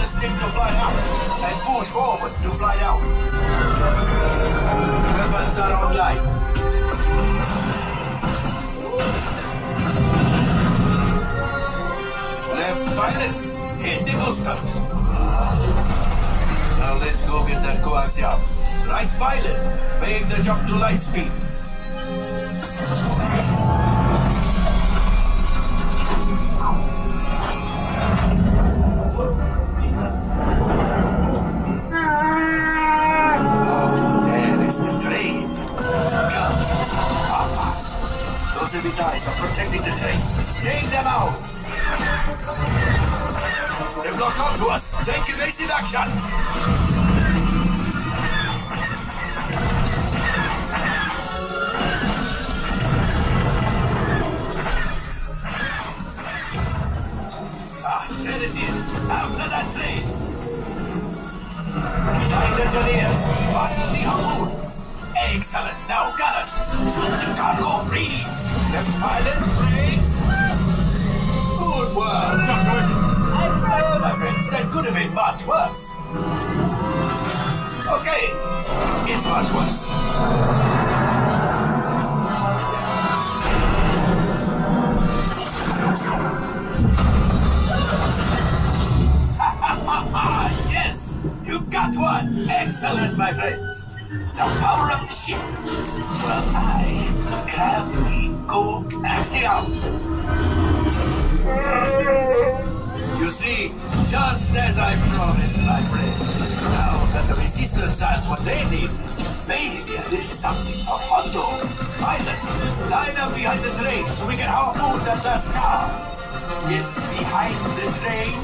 the stick to fly up and push forward to fly out. Weapons are online. Left pilot, hit the boosters. Now let's go get that coaxium. Right pilot, make the jump to light speed. Guys are protecting the train. Take them out! They've locked onto us. Take evasive action! There it is. After that train. Flight engineers, button the harpoons. Excellent. Now, gunners, shoot the cargo free. The pilot brakes. Good work, Doctors. Well, my friends, that could have been much worse. Okay, it's much worse. Yes, you got one. Excellent, my friends. Now power up the ship. Well, I carefully go axiom. You see, just as I promised, my friend, now that the resistance has what they need, maybe a little something for Hondo. Pilot, line up behind the train so we can harpoon that last car. Get behind the train.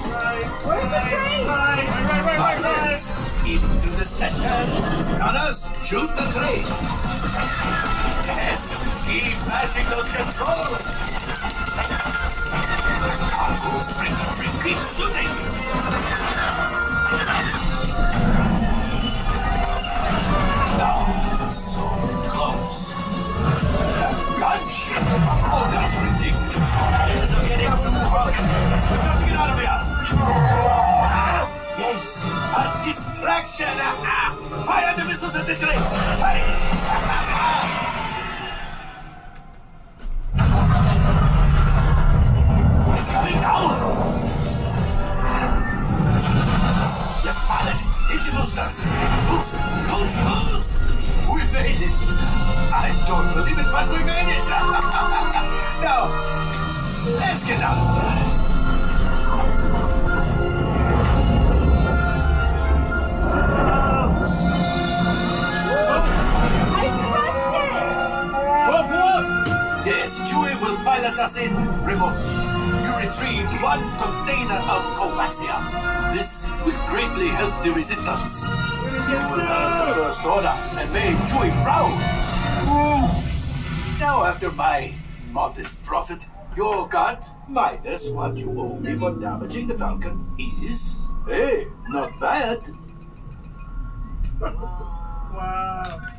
Where's the train? Right. Into the center. Gunners, shoot the train. Yes, keep mashing those controls. Cargo's bring, keep shooting. Now, so close. A gunship. Oh, that's ridiculous. There's a getting up to move out. We've got to get out of here. Yes, a distraction. Fire the missiles at the train. It's coming down. The pilot, hit the boosters. Boost. We made it. I don't believe it, but we made it. Now, let's get out of here. Yes, Chewie will pilot us in remotely. You retrieve one container of coaxium. This will greatly help the resistance. You will earn the first order and made Chewie proud. Now, after my modest profit, your cut minus what you owe me for damaging the Falcon is, hey, not bad. Wow.